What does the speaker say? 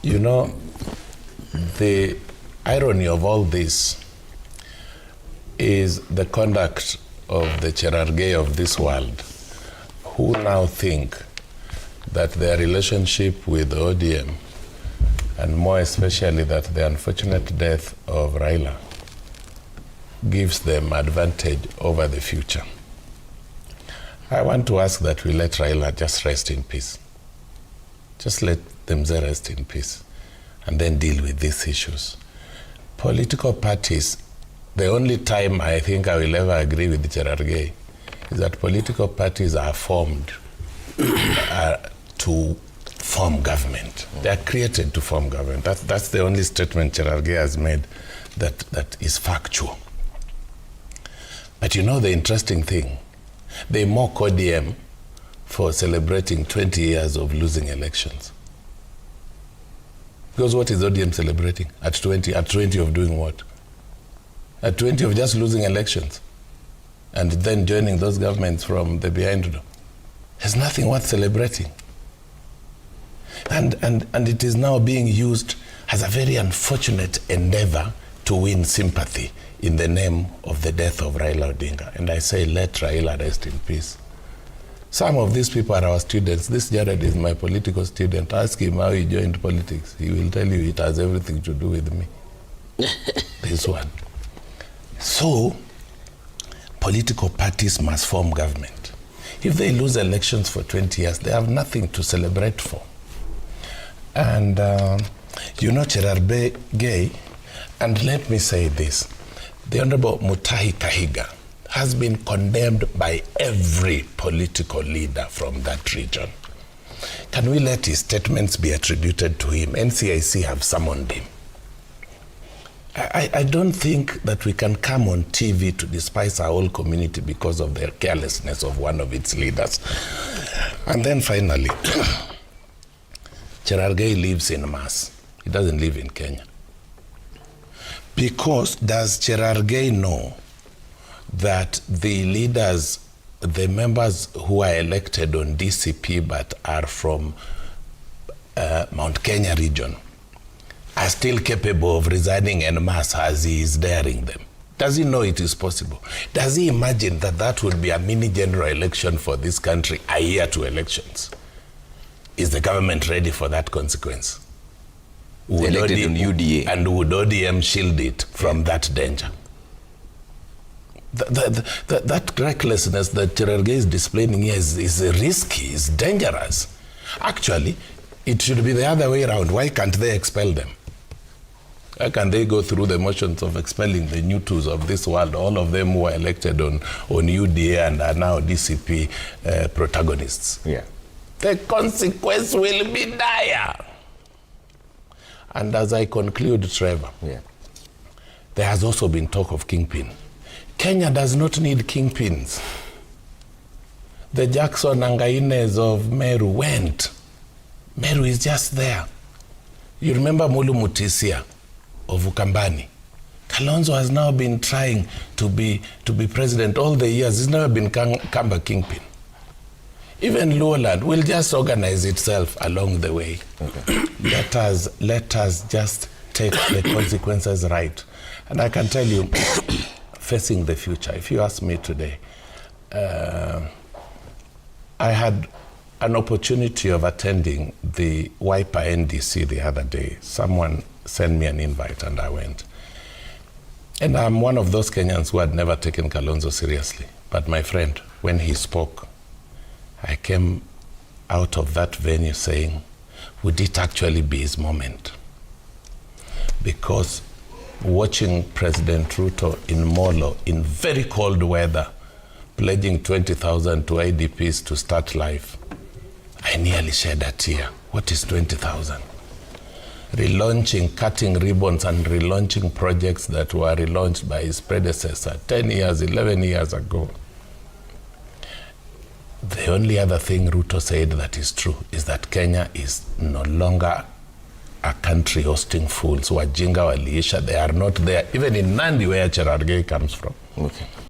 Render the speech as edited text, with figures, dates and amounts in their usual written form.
You know, the irony of all this is the conduct of the Cherargei of this world, who now think that their relationship with the ODM, and more especially that the unfortunate death of Raila, gives them advantage over the future. I want to ask that we let Raila just rest in peace. Just let them rest in peace and then deal with these issues. Political parties, the only time I think I will ever agree with Cherargei is that political parties are formed to form government. They are created to form government. That's the only statement Cherargei has made that is factual. But you know the interesting thing, they mock ODM for celebrating 20 years of losing elections. Because what is ODM celebrating at 20? At 20 of doing what? At 20 of just losing elections and then joining those governments from the behind door. There's nothing worth celebrating. And it is now being used as a very unfortunate endeavor to win sympathy in the name of the death of Raila Odinga. And I say, let Raila rest in peace. Some of these people are our students. This Jared is my political student. Ask him how he joined politics. He will tell you it has everything to do with me. This one. So, political parties must form government. If they lose elections for 20 years, they have nothing to celebrate for. And you know Cherargei, and let me say this, the Honorable Mutahi Kahiga has been condemned by every political leader from that region. Can we let his statements be attributed to him? NCIC have summoned him. I don't think that we can come on TV to despise our whole community because of the carelessness of one of its leaders. And then finally, Cherargei lives in Mass. He doesn't live in Kenya. Because does Cherargei know that the leaders, the members who are elected on DCP but are from Mount Kenya region, are still capable of resigning en masse as he is daring them? Does he know it is possible? Does he imagine that that would be a mini general election for this country a year to elections? Is the government ready for that consequence? Would elected on UDA. And would ODM shield it from that danger? That recklessness that Cherargei is displaying here is risky, is dangerous. Actually, it should be the other way around. Why can't they expel them? Why can't they go through the motions of expelling the new twos of this world, all of them who were elected on UDA and are now DCP protagonists? Yeah. The consequence will be dire. And as I conclude, Trevor, there has also been talk of kingpin. Kenya does not need kingpins. The Jackson Angaines of Meru went. Meru is just there. You remember Mulu Mutisia of Ukambani? Kalonzo has now been trying to be president all the years. He's never been Kamba kingpin. Even Luoland will just organize itself along the way. Okay. Let us just take the consequences right. And I can tell you, facing the future, if you ask me today, I had an opportunity of attending the Wiper NDC the other day. Someone sent me an invite and I went. And I'm one of those Kenyans who had never taken Kalonzo seriously. But my friend, when he spoke, I came out of that venue saying, would it actually be his moment? Because watching President Ruto in Molo in very cold weather, pledging 20,000 to IDPs to start life, I nearly shed a tear. What is 20,000? Relaunching, cutting ribbons and relaunching projects that were relaunched by his predecessor 10 years, 11 years ago. The only other thing Ruto said that is true is that Kenya is no longer a country hosting fools. Wajinga waliisha, they are not there. Even in Nandi, where Cherargei comes from. Okay.